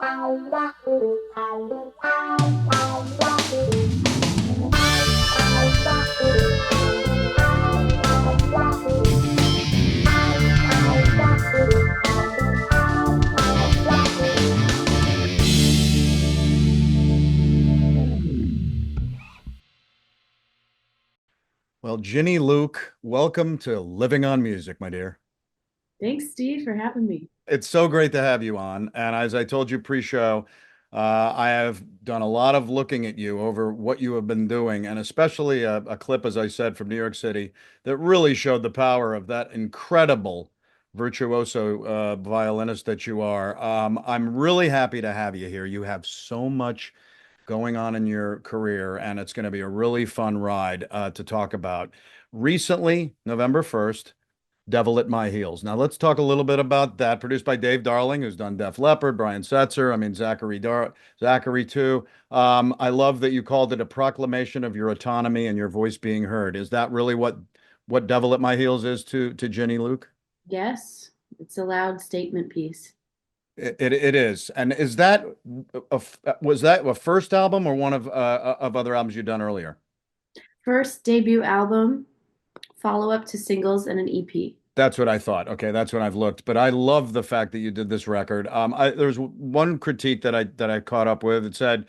Well, Ginny Luke, welcome to Living on Music, my dear. Thanks, Steve, for having me. It's so great to have you on. And as I told you pre-show, I have done a lot of looking at you over what you have been doing, and especially a clip, as I said, from New York City that really showed the power of that incredible virtuoso violinist that you are. I'm really happy to have you here. You have so much going on in your career, and it's going to be a really fun ride to talk about. Recently, November 1st, Devil at My Heels. Now, let's talk a little bit about that. Produced by Dave Darling, who's done Def Leppard, Brian Setzer, Zachary too. I love that you called it a proclamation of your autonomy and your voice being heard. Is that really what Devil at My Heels is to Ginny Luke? Yes, it's a loud statement piece. It is. And was that a first album or one of other albums you've done earlier? First debut album, follow-up to singles and an EP. That's what I thought. Okay, that's when I've looked. But I love the fact that you did this record. There's one critique that I caught up with. It said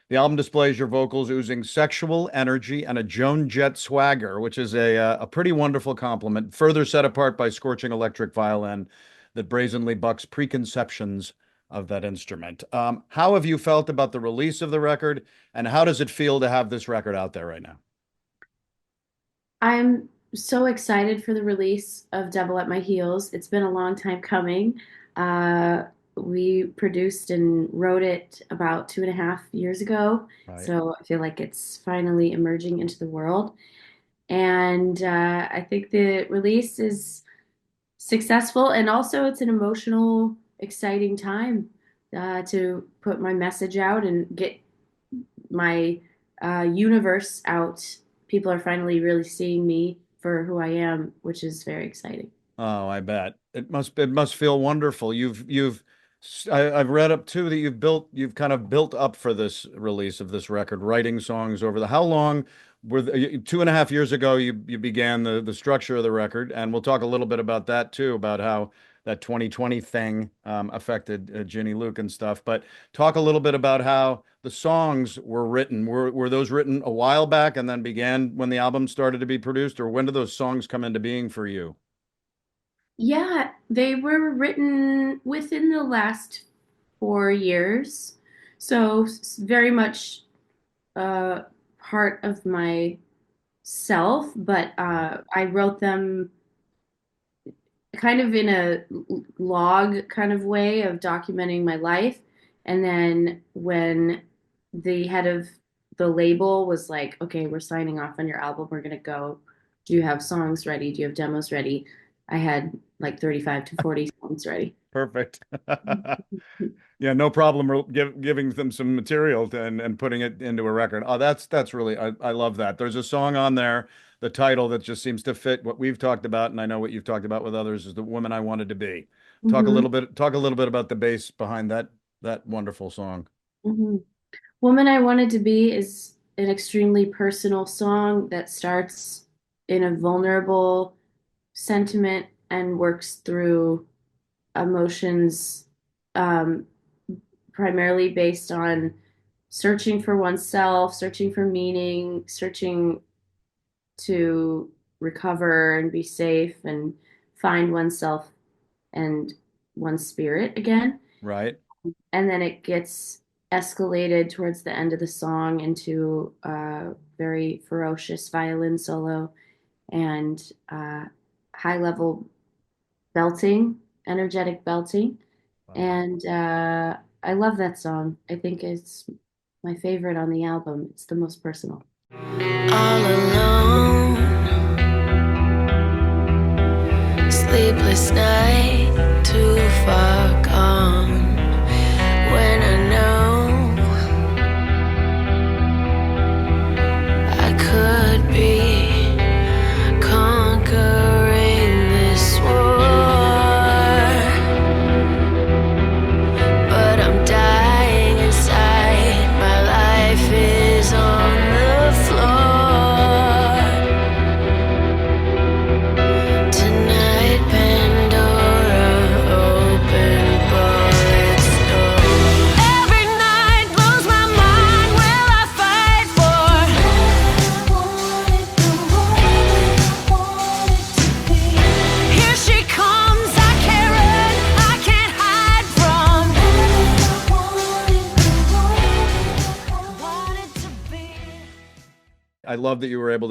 the album displays your vocals oozing sexual energy and a Joan Jett swagger, which is a pretty wonderful compliment, further set apart by scorching electric violin that brazenly bucks preconceptions of that instrument. How have you felt about the release of the record, and how does it feel to have this record out there right now? I'm so excited for the release of Devil at My Heels. It's been a long time coming. We produced and wrote it about 2.5 years ago. Right. So I feel like it's finally emerging into the world. And I think the release is successful, and also it's an emotional, exciting time to put my message out and get my universe out. People are finally really seeing me for who I am, which is very exciting. Oh, I bet it must feel wonderful. I've read up too that you've kind of built up for this release of this record, writing songs over how long were 2.5 years ago you began the structure of the record, and we'll talk a little bit about that too, about how that 2020 thing affected Ginny Luke and stuff. But talk a little bit about how the songs were written. Were those written a while back and then began when the album started to be produced, or when did those songs come into being for you? Yeah, they were written within the last 4 years. So very much part of myself, but I wrote them kind of in a log kind of way of documenting my life. And then when the head of the label was like, okay, we're signing off on your album, we're going to go. Do you have songs ready? Do you have demos ready? I had like 35 to 40 songs ready. Perfect. Yeah, no problem giving them some material and putting it into a record. Oh, that's really, I love that. There's a song on there, the title, that just seems to fit what we've talked about, and I know what you've talked about with others, is The Woman I Wanted to Be. Talk a little bit about the bass behind that wonderful song. Woman I Wanted to Be is an extremely personal song that starts in a vulnerable sentiment and works through emotions, primarily based on searching for oneself, searching for meaning, searching to recover and be safe and find oneself and one's spirit again. Right. And then it gets escalated towards the end of the song into a very ferocious violin solo and high level belting, energetic belting. Wow. And I love that song. I think it's my favorite on the album. It's the most personal. All alone, sleepless night, too far gone. When I know I could be conquering this war, but I'm dying. I love that you were able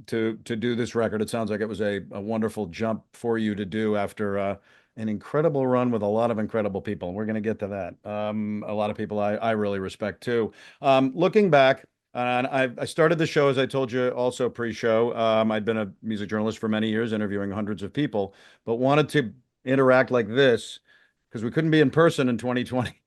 to do this record. It sounds like it was a wonderful jump for you to do after an incredible run with a lot of incredible people. And we're going to get to that. A lot of people I really respect too. Looking back, and I started the show, as I told you, also pre-show. I'd been a music journalist for many years, interviewing hundreds of people, but wanted to interact like this because we couldn't be in person in 2020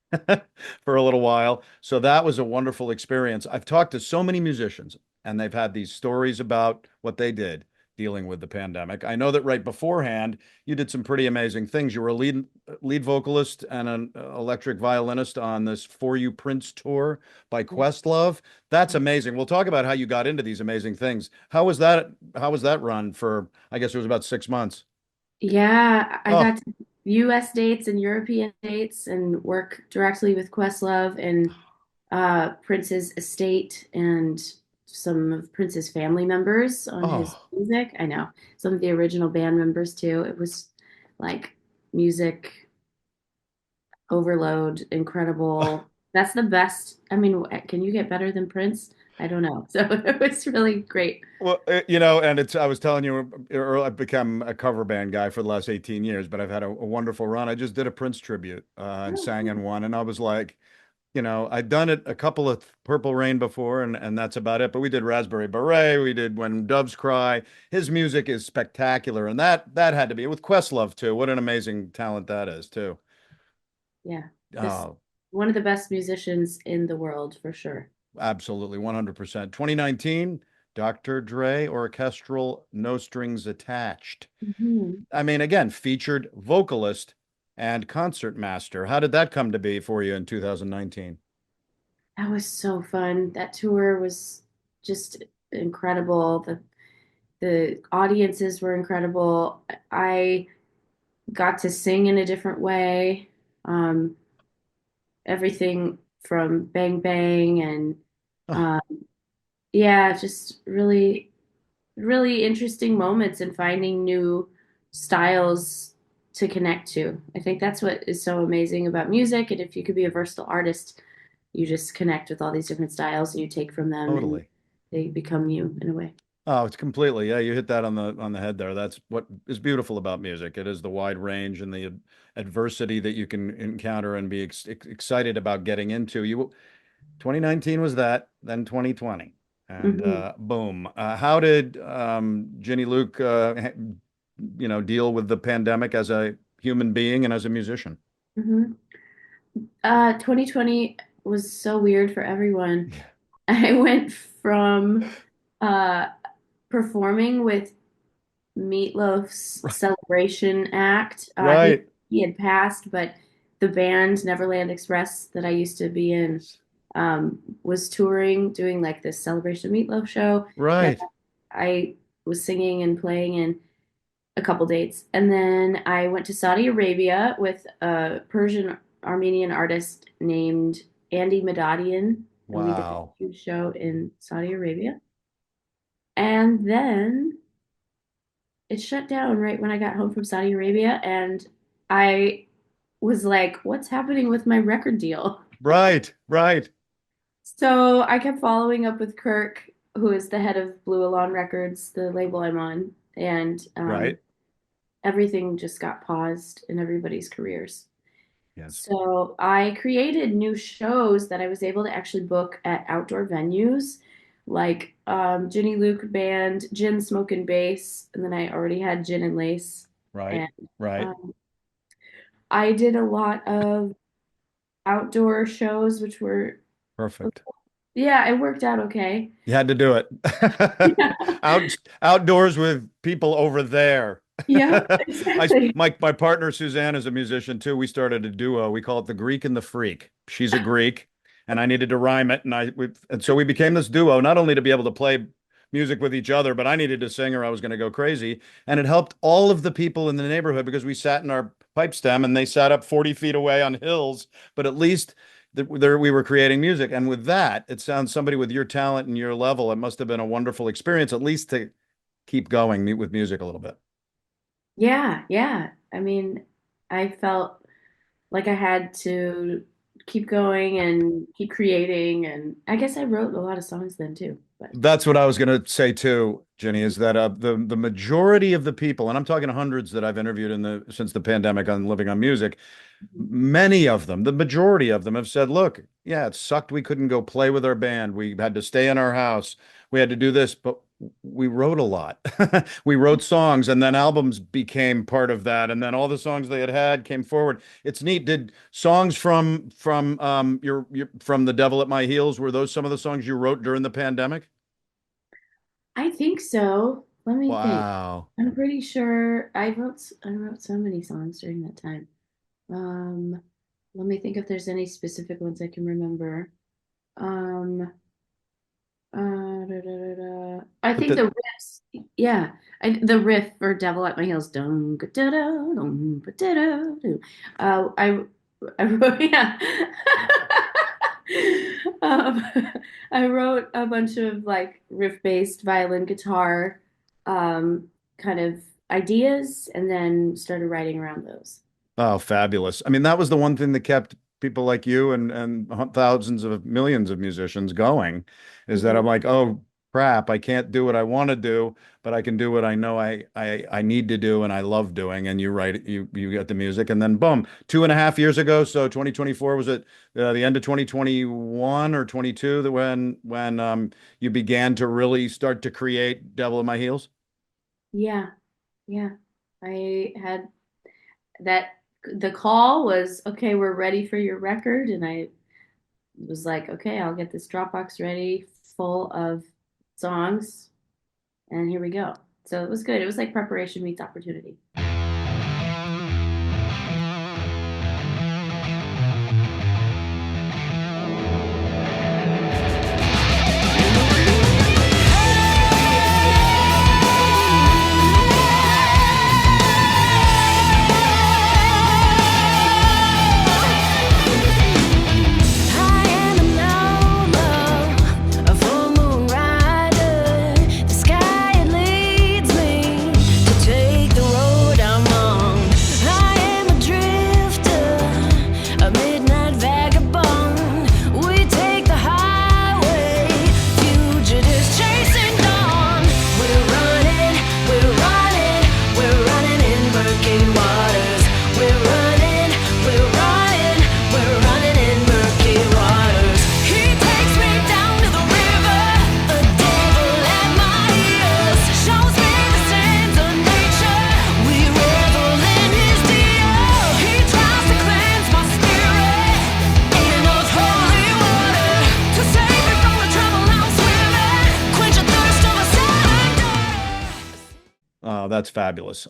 for a little while. So that was a wonderful experience. I've talked to so many musicians, and they've had these stories about what they did dealing with the pandemic. I know that right beforehand, you did some pretty amazing things. You were a lead vocalist and an electric violinist on this For You Prince tour by Questlove. That's amazing. We'll talk about how you got into these amazing things. How was that? How was that run for, I guess it was about 6 months? Yeah, I Oh, got to US dates and European dates and work directly with Questlove and Prince's estate and some of Prince's family members on his oh, music. I know some of the original band members too. It was like music overload, incredible. That's the best. I mean, can you get better than Prince? I don't know. So it was really great. well, you know, and it's, I was telling you earlier, I've become a cover band guy for the last 18 years, but I've had a wonderful run. I just did a Prince tribute and Oh, sang cool. in one, and I was like, you know, I'd done it a couple of Purple Rain before, and that's about it. But we did Raspberry Beret, we did When Doves Cry. His music is spectacular, and that had to be with Questlove too. What an amazing talent that is too. Yeah, just Oh, one of the best musicians in the world for sure. absolutely, 100%. 2019, Dr. Dre Orchestral No Strings Attached. Mhm. I mean, again, featured vocalist and concert master. How did that come to be for you in 2019? That was so fun. That tour was just incredible. The audiences were incredible. I got to sing in a different way. Um, Everything from Bang Bang and Oh, um, yeah, just really, really interesting moments and finding new styles to connect to. I think that's what is so amazing about music. And if you could be a versatile artist, you just connect with all these different styles and you take from them and totally. they become you in a way. Oh, it's completely. Yeah, you hit that on the head there. That's what is beautiful about music. It is the wide range and the adversity that you can encounter and be excited about getting into. You 2019 was that, then 2020. And Hmm. boom. How did Ginny Luke you know, deal with the pandemic as a human being and as a musician? 2020 was so weird for everyone. I went from uh, performing with Meatloaf's celebration act. Right. He had passed, but the band Neverland Express that I used to be in was touring, doing like this celebration Meatloaf show that Right. I was singing and playing in a couple dates. And then I went to Saudi Arabia with a Persian Armenian artist named Andy Madadian, and we did a Wow. huge show in Saudi Arabia. And then it shut down right when I got home from Saudi Arabia, and I was like, what's happening with my record deal? Right. Right. So I kept following up with Kirk, who is the head of Blue Alon Records, the label I'm on, and Right. everything just got paused in everybody's careers. Yes. So I created new shows that I was able to actually book at outdoor venues like Ginny Luke Band, Gin Smoke and Bass, and then I already had Gin and Lace. Right. And Right. um, I did a lot of outdoor shows, which were, Perfect. yeah, it worked out okay. You had to do it. Outdoors with people over there. Yeah, exactly. My partner Suzanne is a musician too. We started a duo. We call it the Greek and the Freak. She's a Greek, and I needed to rhyme it, and so we became this duo. Not only to be able to play music with each other, but I needed to sing or I was going to go crazy. And it helped all of the people in the neighborhood because we sat in our pipe stem and they sat up 40 feet away on hills. But at least there we were creating music. And with that, it sounds somebody with your talent and your level, it must have been a wonderful experience, at least to keep going with music a little bit. Yeah, yeah. I mean, I felt like I had to keep going and keep creating. And I guess I wrote a lot of songs then too. But That's what I was going to say too, Ginny, is that the majority of the people, and I'm talking hundreds that I've interviewed in the since the pandemic on Living on Music, many of them, the majority of them have said, look, yeah, it sucked we couldn't go play with our band. We had to stay in our house. We had to do this, but we wrote a lot. We wrote songs, and then albums became part of that, and then all the songs they had came forward. It's neat. Did songs from your from The Devil at My Heels, were those some of the songs you wrote during the pandemic? I think so. Let me think. Wow. I'm pretty sure I wrote so many songs during that time. Um, Let me think if there's any specific ones I can remember. Um, I But think the the riffs, yeah, the riff for "Devil at My Heels," dum da da dum da da dum. I wrote, yeah. um, I wrote a bunch of like riff-based violin guitar kind of ideas, and then started writing around those. Oh, fabulous. I mean, that was the one thing that kept people like you and thousands of millions of musicians going, is that I'm Mhm. like, oh crap, I can't do what I want to do, but I can do what I know I need to do and I love doing. And you write you get the music, and then boom, 2.5 years ago, so 2024, was it the end of 2021 or 22 that when you began to really start to create Devil in My Heels? Yeah, yeah. I had that the call was, okay, we're ready for your record. And I was like, okay, I'll get this Dropbox ready full of songs, and here we go. So it was good. It was like preparation meets opportunity. I am an outlaw, a full moon rider. The sky it leads me to take the road I'm on. I am a drifter, a midnight vagabond. We take the highway, fugitives chasing dawn. We're running, we're running in murky waters. We're running, we're running, we're running in murky waters. He takes me down to the river, a devil at my heels. Shows me the sands of nature, we revel in his deal. He tries to cleanse my spirit, ain't enough holy water to save me from the trouble I'm swimming. Quench the thirst of a silent daughter. Oh, that's fabulous.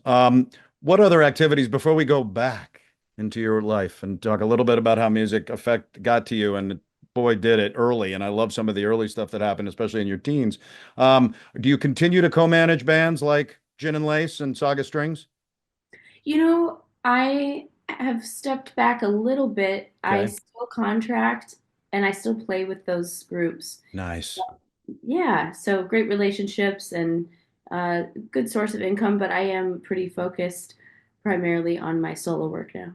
What other activities before we go back into your life and talk a little bit about how music affect got to you? And boy, did it early. And I love some of the early stuff that happened, especially in your teens. Do you continue to co-manage bands like Gin and Lace and Saga Strings? I have stepped back a little bit. I Okay, still contract and I still play with those groups. nice. Yeah, so great relationships and good source of income, but I am pretty focused primarily on my solo work now.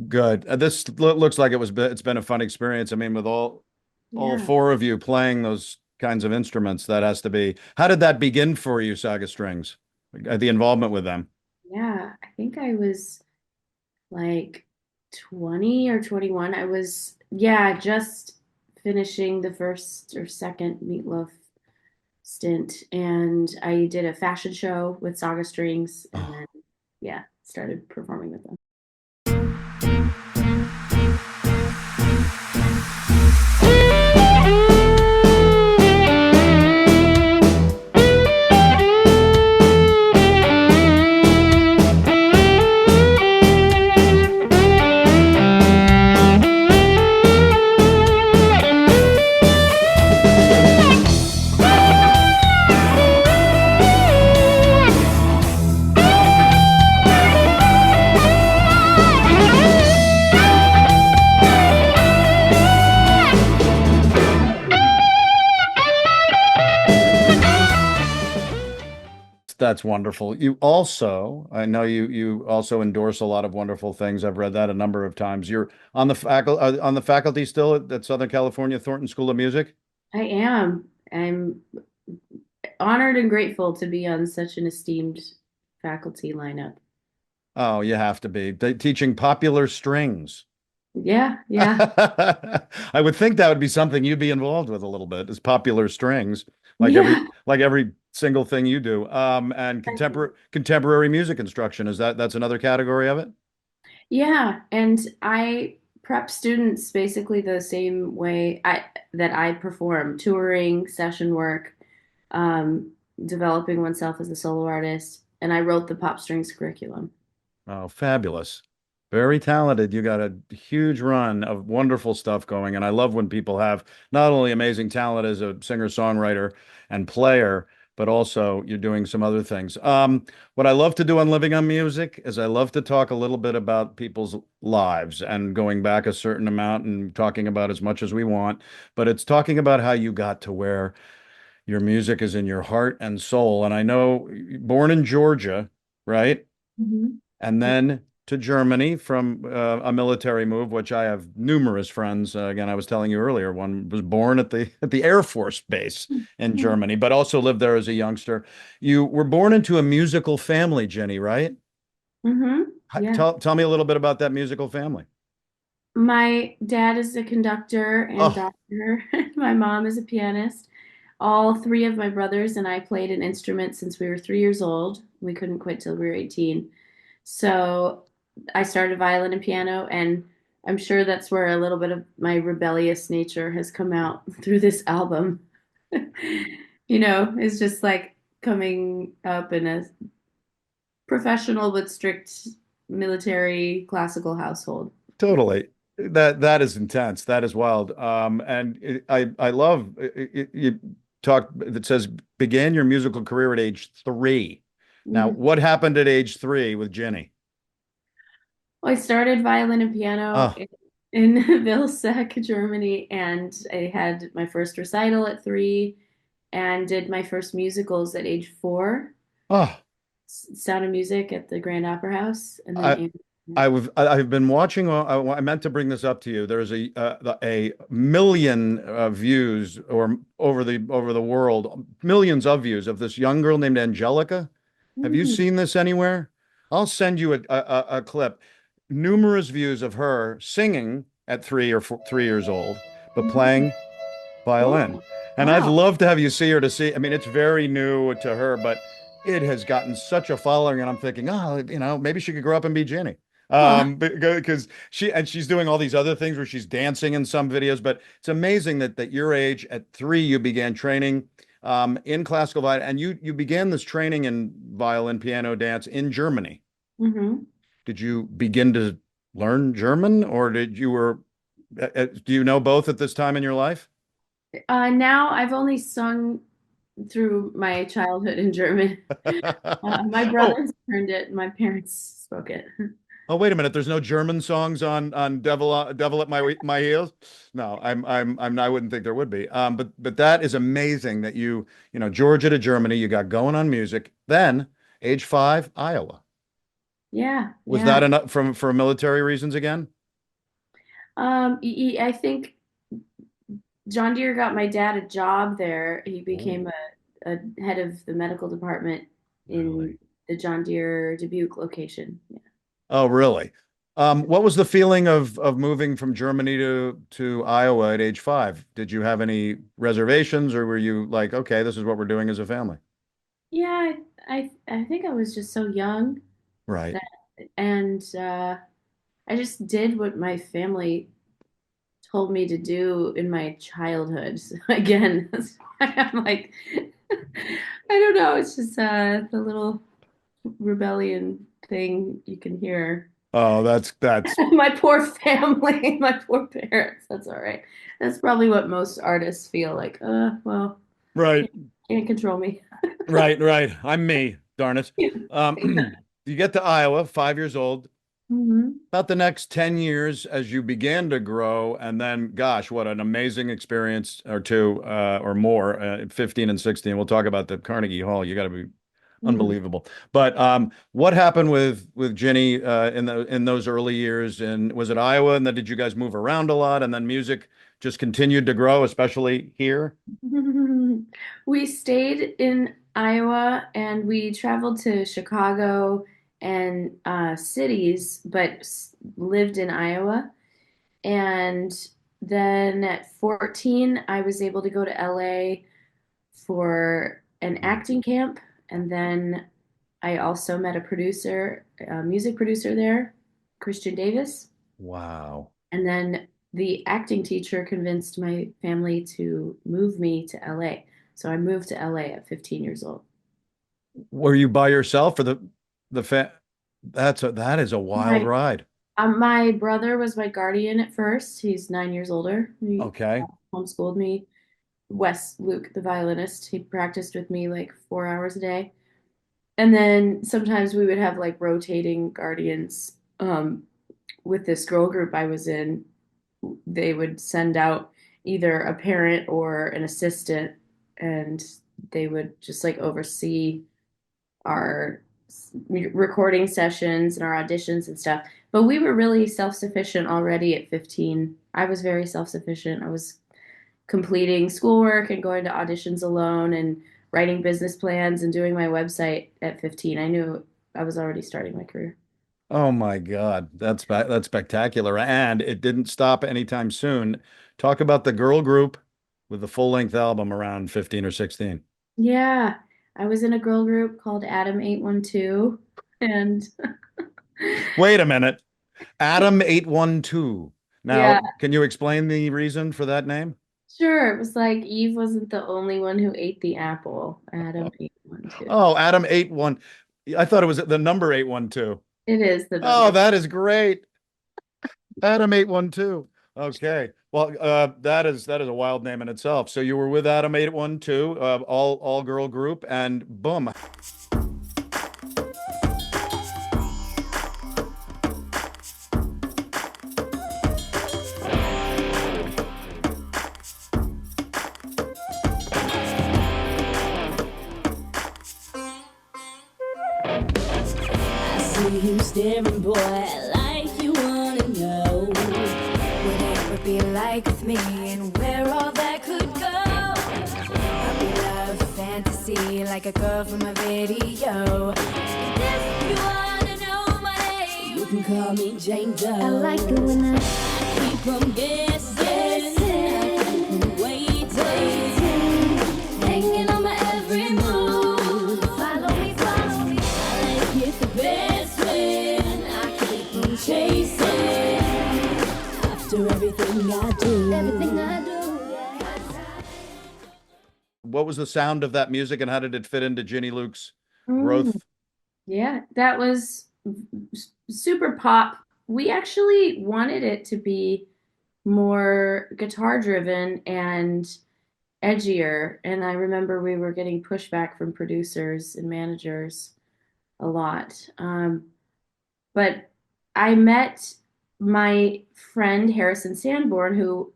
Good. This looks like it's been a fun experience. I mean, with all Yeah. four of you playing those kinds of instruments, that has to be. How did that begin for you, Saga Strings? The involvement with them? Yeah, I think I was like 20 or 21. I was, yeah, just finishing the first or second Meatloaf stint, and I did a fashion show with Saga Strings, and Oh. then, yeah, started performing with them. That's wonderful. You also, I know you also endorse a lot of wonderful things. I've read that a number of times. You're on the faculty still at Southern California Thornton School of Music? I am. I'm honored and grateful to be on such an esteemed faculty lineup. Oh, you have to be. Teaching popular strings. Yeah, yeah, I would think that would be something you'd be involved with a little bit, is popular strings, yeah. like every single thing you do. And contemporary music instruction, is that's another category of it? Yeah, and I prep students basically the same way I perform, touring, session work, um, developing oneself as a solo artist, and I wrote the pop strings curriculum. Oh, fabulous. Very talented. You got a huge run of wonderful stuff going. And I love when people have not only amazing talent as a singer-songwriter and player, but also you're doing some other things. What I love to do on Living on Music is I love to talk a little bit about people's lives and going back a certain amount and talking about as much as we want. But it's talking about how you got to where your music is in your heart and soul. And I know born in Georgia, right? Mhm. And then to Germany from a military move, which I have numerous friends. Again, I was telling you earlier, one was born at the Air Force Base in Mhm. Germany, but also lived there as a youngster. You were born into a musical family, Jenny, right? Yeah. Tell me a little bit about that musical family. My dad is a conductor and Oh, doctor. My mom is a pianist. All three of my brothers and I played an instrument since we were 3 years old. We couldn't quit till we were 18. So I started violin and piano, and I'm sure that's where a little bit of my rebellious nature has come out through this album. It's just like coming up in a professional but strict military classical household. totally. That is intense. That is wild. I love you talk that says began your musical career at age 3. Now, Yeah. what happened at age 3 with Jenny? Well, I started violin and piano Oh, in Vilseck, Germany, and I had my first recital at 3 and did my first musicals at age 4. oh, Sound of Music at the Grand Opera House, and I then I've been watching. I meant to bring this up to you. There's a million views or over the world, millions of views of this young girl named Angelica. Have you Mm, seen this anywhere? I'll send you a clip. Numerous views of her singing at 3 years old, but mhm. playing violin. Cool. And I'd Wow. love to have you see her to see. I mean, it's very new to her, but it has gotten such a following. And I'm thinking, oh, maybe she could grow up and be Jenny. Huh. Because she's doing all these other things where she's dancing in some videos. But it's amazing that your age at 3, you began training in classical violin, and you began this training in violin, piano, dance in Germany. Hmm. Did you begin to learn German, or do you know both at this time in your life? Now I've only sung through my childhood in German. My Oh, brothers learned it, my parents spoke it. oh, wait a minute. There's no German songs on Devil at My Heels. No, I wouldn't think there would be. But that is amazing that Georgia to Germany, you got going on music. Then age 5, Iowa. Yeah, Was that yeah. enough for military reasons again? I think John Deere got my dad a job there. He became Oh, a head of the medical department in really? the John Deere Dubuque location. Yeah. Oh, really? What was the feeling of moving from Germany to Iowa at age 5? Did you have any reservations, or were you like, okay, this is what we're doing as a family? Yeah, I think I was just so young Right. that, and I just did what my family told me to do in my childhood. So again, that's why I'm like, I don't know. It's just the little rebellion thing you can hear. Oh, that's My poor family, my poor parents. That's all right. That's probably what most artists feel like. Well, right. can't control me. Right, right. I'm me, darn it. You get to Iowa, 5 years old. Hmm. About the next 10 years as you began to grow, and then, gosh, what an amazing experience or two or more at 15 and 16. We'll talk about the Carnegie Hall. You got to be Mm. Unbelievable. But what happened with Ginny in those early years? And was it Iowa? And then did you guys move around a lot? And then music just continued to grow, especially here? We stayed in Iowa and we traveled to Chicago and cities, but lived in Iowa. And then at 14, I was able to go to LA for an acting camp. And then I also met a producer, a music producer there, Christian Davis. Wow. And then the acting teacher convinced my family to move me to LA. So I moved to LA at 15 years old. Were you by yourself for the fa that is a wild My ride. my brother was my guardian at first. He's 9 years older. He Okay. homeschooled me. Wes Luke, the violinist, he practiced with me like 4 hours a day. And then sometimes we would have like rotating guardians. With this girl group I was in, they would send out either a parent or an assistant, and they would just like oversee our recording sessions and our auditions and stuff. But we were really self-sufficient already at 15. I was very self-sufficient. I was completing schoolwork and going to auditions alone and writing business plans and doing my website at 15. I knew I was already starting my career. Oh my God, that's spectacular. And it didn't stop anytime soon. Talk about the girl group with the full-length album around 15 or 16. Yeah, I was in a girl group called Adam 812 and Wait a minute. Adam 812. yeah, Now, can you explain the reason for that name? sure. It was like Eve wasn't the only one who ate the apple. Adam 812. Oh, Adam 81. I thought it was the number 812. It is the Oh, number. that is great. Adam 812. Okay. Well, that is a wild name in itself. So you were with Adam 812, all girl group, and boom. I see you staring, boy, like you wanna know what it would be like with me and where all that could go. Puppy love fantasy like a girl from a video. And if you wanna know my name, you can call me Jane Doe. I like it when I keep on guessing, I keep on waiting, hanging on my every move. Follow me, I like it the best when I keep on chasing after everything I do. Everything I do, yeah. What was the sound of that music and how did it fit into Ginny Luke's Mm, growth? yeah, that was super pop. We actually wanted it to be more guitar driven and edgier. And I remember we were getting pushback from producers and managers a lot. But I met my friend Harrison Sanborn, who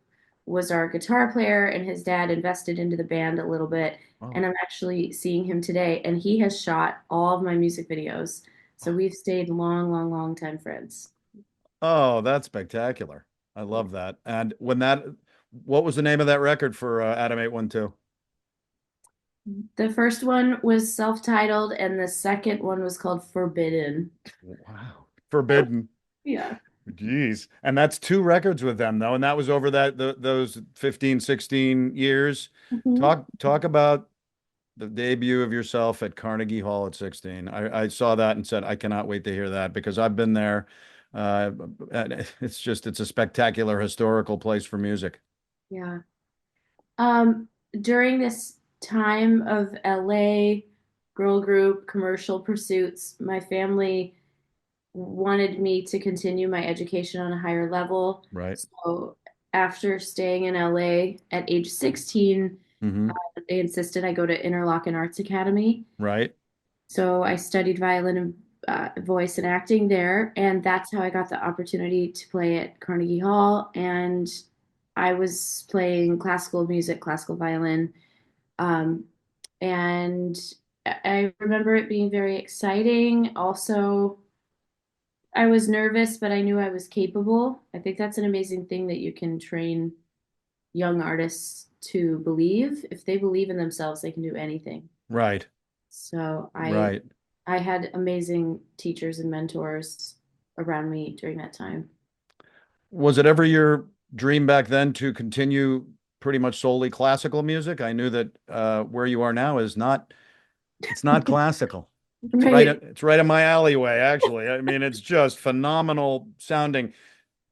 was our guitar player, and his dad invested into the band a little bit. Oh, And I'm actually seeing him today, and he has shot all of my music videos. So we've stayed long, long, long time friends. oh, that's spectacular. I love that. And what was the name of that record for Adam 812? The first one was self-titled, and the second one was called Forbidden. Wow. Forbidden. Yeah. Jeez. And that's two records with them though. And that was over those 15, 16 years. Mhm. Talk about the debut of yourself at Carnegie Hall at 16. I saw that and said, I cannot wait to hear that because I've been there. And it's a spectacular historical place for music. Yeah. During this time of LA girl group commercial pursuits, my family wanted me to continue my education on a higher level. Right. So after staying in LA at age 16, Hmm. they insisted I go to Interlochen Arts Academy. Right. So I studied violin and voice and acting there, and that's how I got the opportunity to play at Carnegie Hall. And I was playing classical music, classical violin, um, and I remember it being very exciting. Also, I was nervous, but I knew I was capable. I think that's an amazing thing that you can train young artists to believe. If they believe in themselves, they can do anything. Right. So Right. I had amazing teachers and mentors around me during that time. Was it ever your dream back then to continue pretty much solely classical music? I knew that where you are now is not, it's not classical. Right. It's right in my alleyway, actually. I mean, it's just phenomenal sounding.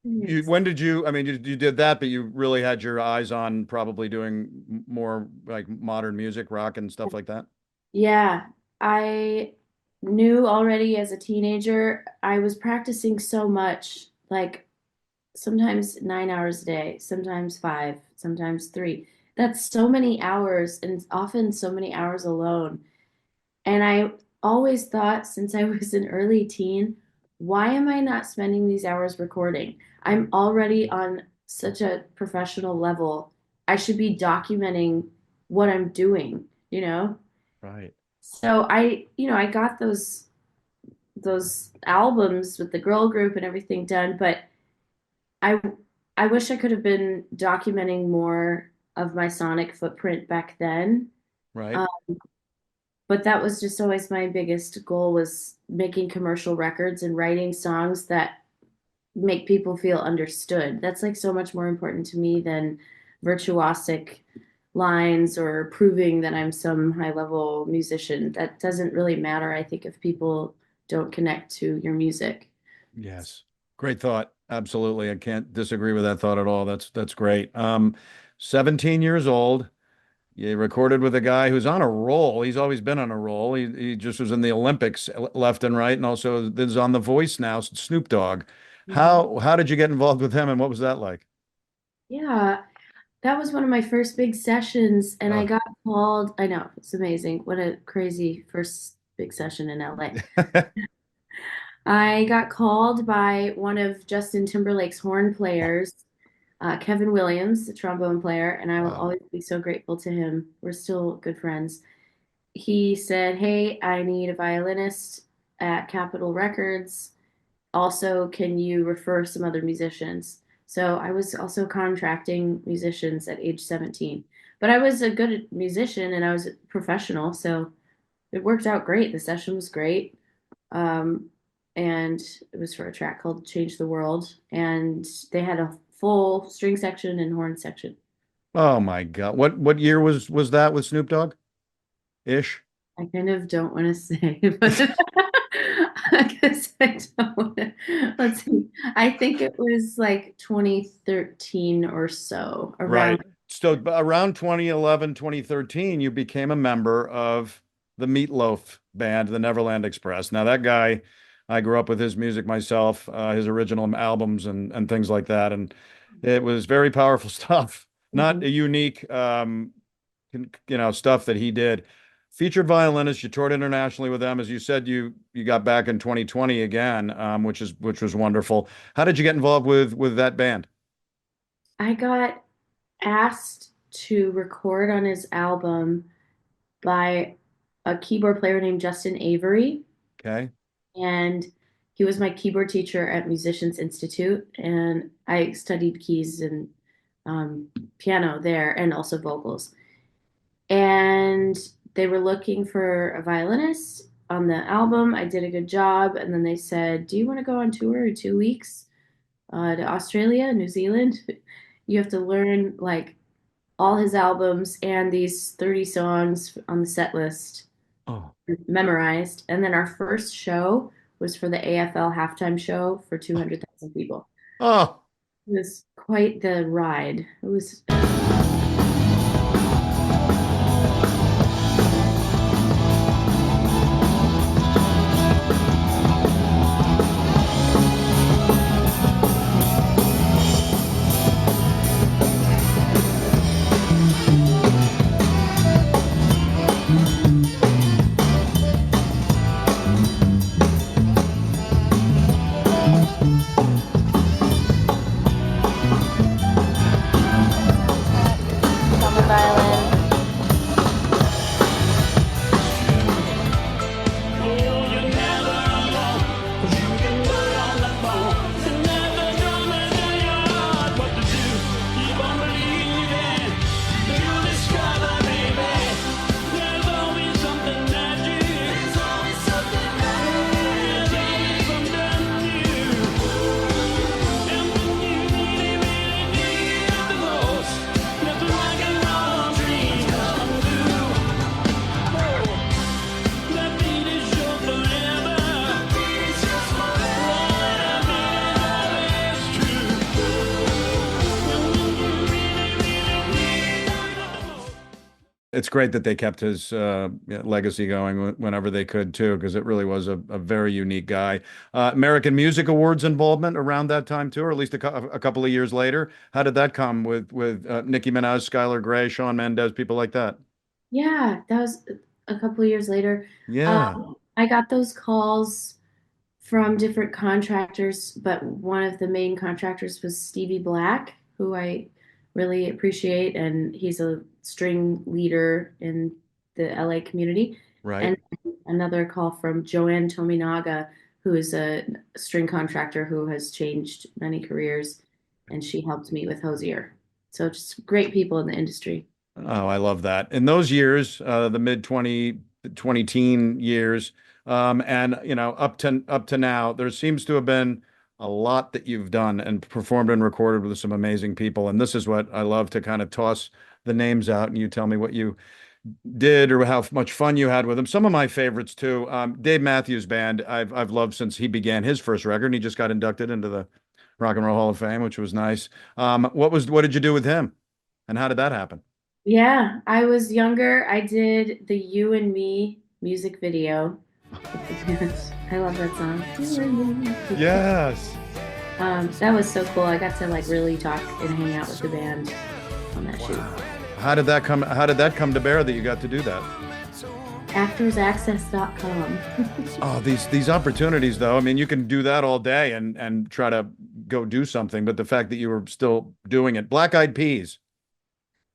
When did you, I mean, you did that, but you really had your eyes on probably doing more like modern music, rock and stuff like that? Yeah, I knew already as a teenager, I was practicing so much, like sometimes 9 hours a day, sometimes five, sometimes three. That's so many hours and often so many hours alone. And I always thought since I was an early teen, why am I not spending these hours recording? I'm already on such a professional level. I should be documenting what I'm doing, you know? Right. So I got those albums with the girl group and everything done, but I I wish I could have been documenting more of my sonic footprint back then. Right. Um, but that was just always my biggest goal was making commercial records and writing songs that make people feel understood. That's like so much more important to me than virtuosic lines or proving that I'm some high level musician. That doesn't really matter, I think, if people don't connect to your music. Yes. Great thought. Absolutely. I can't disagree with that thought at all. That's great. 17 years old. You recorded with a guy who's on a roll. He's always been on a roll. He just was in the Olympics left and right, and also is on The Voice now, Snoop Dogg. Mhm. How did you get involved with him, and what was that like? Yeah, that was one of my first big sessions, and I Oh. got called. I know, it's amazing. What a crazy first big session in LA. I got called by one of Justin Timberlake's horn players, Kevin Williams, the trombone player, and I will Wow. always be so grateful to him. We're still good friends. He said, "Hey, I need a violinist at Capitol Records. Also, can you refer some other musicians?" So I was also contracting musicians at age 17. But I was a good musician and I was a professional, so it worked out great. The session was great. Um, and it was for a track called Change the World. And they had a full string section and horn section. Oh my God. What year was that with Snoop Dogg? Ish. I kind of don't want to say, but I guess I don't. Let's see. I think it was like 2013 or so, around. Right. So around 2011, 2013, you became a member of the Meatloaf band, the Neverland Express. Now that guy, I grew up with his music myself, his original albums and things like that, and it was very powerful stuff. Not Mhm. a unique, stuff that he did. Featured violinist, you toured internationally with them, as you said. You got back in 2020 again, which was wonderful. How did you get involved with that band? I got asked to record on his album by a keyboard player named Justin Avery, Okay. and he was my keyboard teacher at Musicians Institute, and I studied keys and um, piano there, and also vocals. And they were looking for a violinist on the album. I did a good job, and then they said, "Do you want to go on tour in 2 weeks to Australia, New Zealand? You have to learn like all his albums and these 30 songs on the set list Oh. memorized." And then our first show was for the AFL halftime show for 200,000 people. Oh. It was quite the ride. It was. It's great that they kept his legacy going whenever they could too, because it really was a very unique guy. American Music Awards involvement around that time too, or at least a couple of years later. How did that come with Nicki Minaj, Skylar Grey, Shawn Mendes, people like that? Yeah, that was a couple of years later. Yeah, I got those calls from different contractors, but one of the main contractors was Stevie Black, who I really appreciate, and he's a string leader in the LA community. right. And another call from Joanne Tominaga, who is a string contractor who has changed many careers, and she helped me with Hozier. So just great people in the industry. Oh, I love that. In those years, the mid 20 teen years, and up to now, there seems to have been a lot that you've done and performed and recorded with some amazing people. And this is what I love to kind of toss the names out and you tell me what you did or how much fun you had with them. Some of my favorites too. Dave Matthews Band, I've loved since he began his first record, and he just got inducted into the Rock and Roll Hall of Fame, which was nice. What did you do with him, and how did that happen? Yeah, I was younger. I did the You and Me music video with the band. I love that song. You and Me. Yes. That was so cool. I got to like really talk and hang out with the band on that shoot. How did that come? How did that come to bear that you got to do that? Actorsaccess.com. Oh, these opportunities, though. I mean, you can do that all day and try to go do something, but the fact that you were still doing it. Black Eyed Peas.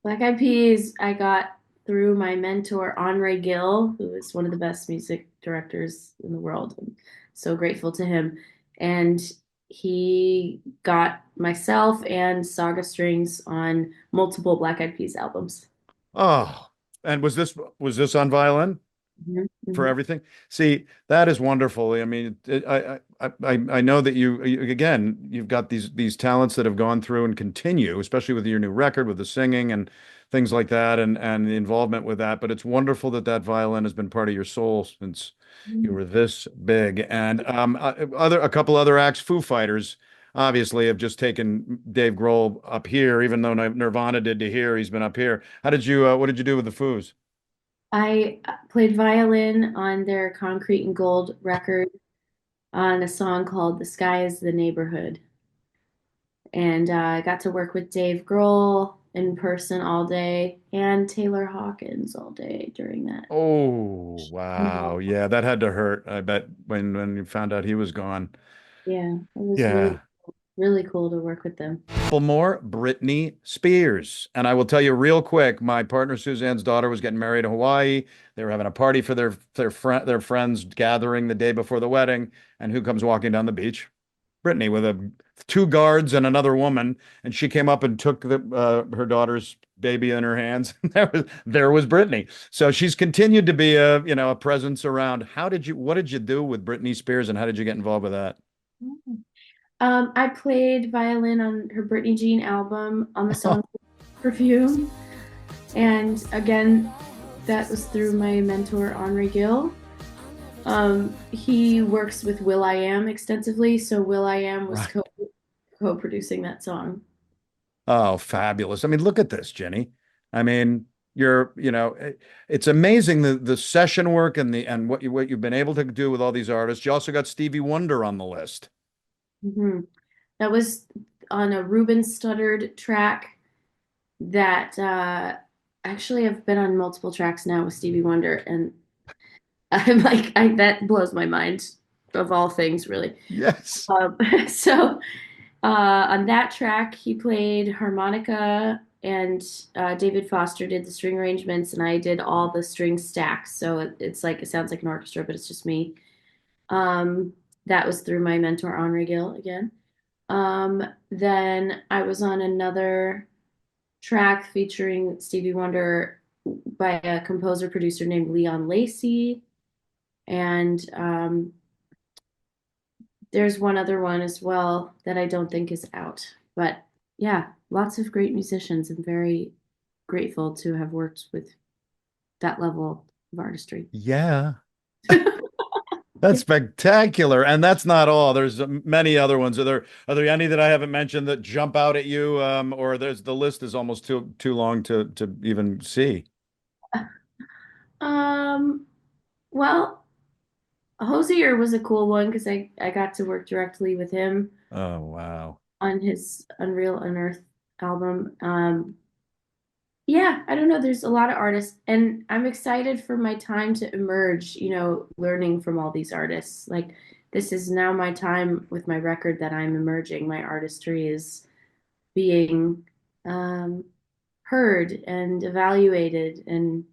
Black Eyed Peas, I got through my mentor, Andre Gill, who is one of the best music directors in the world. I'm so grateful to him. And he got myself and Saga Strings on multiple Black Eyed Peas albums. Oh, and was this on violin Mhm, for mhm. everything? See, that is wonderful. I mean, I know that again, you've got these talents that have gone through and continue, especially with your new record, with the singing and things like that, and the involvement with that. But it's wonderful that that violin has been part of your soul since you were this big. And a couple other acts, Foo Fighters. Obviously, have just taken Dave Grohl up here, even though Nirvana did to here, he's been up here. What did you do with the Foos? I played violin on their Concrete and Gold record on a song called The Sky is the Neighborhood. And I got to work with Dave Grohl in person all day and Taylor Hawkins all day during that. Oh, Yeah, wow. Yeah, that had to hurt. I bet when you found out he was gone. yeah, it was Yeah. really cool to work with them. Couple more, Britney Spears. And I will tell you real quick, my partner Suzanne's daughter was getting married in Hawaii. They were having a party for their friends gathering the day before the wedding. And who comes walking down the beach? Britney with two guards and another woman. And she came up and took her daughter's baby in her hands. There was Britney. So she's continued to be a presence around. What did you do with Britney Spears, and how did you get involved with that? I played violin on her Britney Jean album on the song Perfume. And again, that was through my mentor, Henri Gill. He works with Will.I.Am extensively, so Will.I.Am was Right. co-producing that song. Oh, fabulous. I mean, look at this, Jenny. I mean, it's amazing the session work and what you've been able to do with all these artists. You also got Stevie Wonder on the list. Hmm. That was on a Ruben Studdard track that actually I've been on multiple tracks now with Stevie Wonder, and I'm like, that blows my mind of all things, really. Yes. So on that track, he played harmonica, and David Foster did the string arrangements, and I did all the string stacks. So it's like it sounds like an orchestra, but it's just me. Um, that was through my mentor, Henri Gill, again. Then I was on another track featuring Stevie Wonder by a composer producer named Leon Lacey. And there's one other one as well that I don't think is out. But yeah, lots of great musicians. I'm very grateful to have worked with that level of artistry. Yeah. That's spectacular. And that's not all. There's many other ones. Are there any that I haven't mentioned that jump out at you? Or the list is almost too long to even see. Um, well, Hozier was a cool one because I got to work directly with him Oh, wow. on his Unreal Unearthed album. Yeah, I don't know. There's a lot of artists, and I'm excited for my time to emerge, learning from all these artists. Like, this is now my time with my record that I'm emerging. My artistry is being um, heard and evaluated and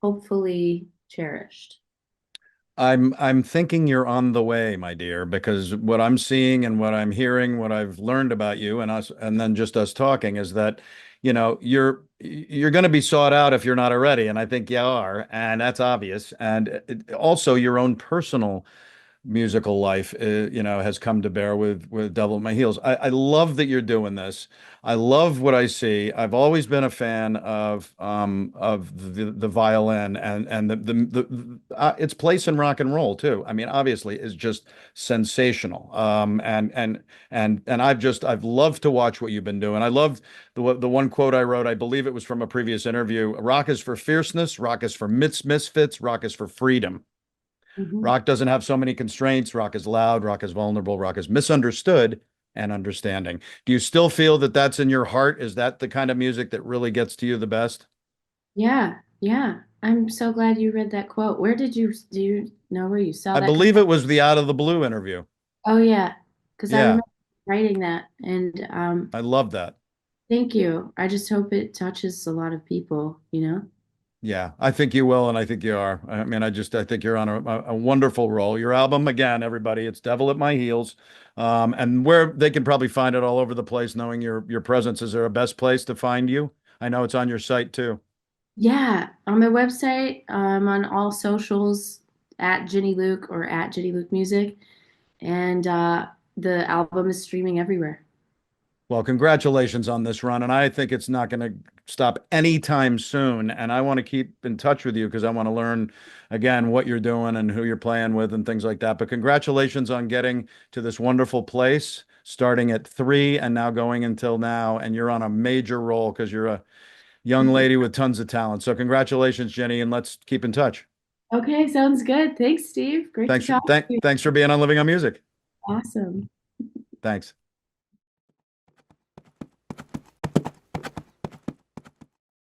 hopefully cherished. I'm thinking you're on the way, my dear, because what I'm seeing and what I'm hearing, what I've learned about you and us, and then just us talking is that, you're going to be sought out if you're not already, and I think you are, and that's obvious. And also your own personal musical life, has come to bear with Devil at My Heels. I love that you're doing this. I love what I see. I've always been a fan of the violin and its place in rock and roll too. I mean, obviously, is just sensational. And I've loved to watch what you've been doing. I love the one quote I wrote. I believe it was from a previous interview. Rock is for fierceness. Rock is for misfits. Rock is for freedom. Mhm. Rock doesn't have so many constraints. Rock is loud. Rock is vulnerable. Rock is misunderstood and understanding. Do you still feel that that's in your heart? Is that the kind of music that really gets to you the best? Yeah, yeah. I'm so glad you read that quote. Do you know where you saw I that come believe from? it was the Out of the Blue interview. Oh yeah, because I Yeah, remember writing that, and I love that. thank you. I just hope it touches a lot of people. Yeah, I think you will, and I think you are. I mean, I think you're on a wonderful roll. Your album, again, everybody, it's Devil at My Heels. And where they can probably find it all over the place, knowing your presence. Is there a best place to find you? I know it's on your site too. Yeah, on my website, on all socials at Ginny Luke or at Ginny Luke Music, and the album is streaming everywhere. Well, congratulations on this run. And I think it's not going to stop anytime soon. And I want to keep in touch with you because I want to learn again what you're doing and who you're playing with and things like that. But congratulations on getting to this wonderful place, starting at 3 and now going until now. And you're on a major roll because you're a young lady with tons of talent. So congratulations, Jenny, and let's keep in touch. Okay, sounds good. Thanks, Steve. Great to talk to you. Thanks for being on Living on Music. Awesome. Thanks.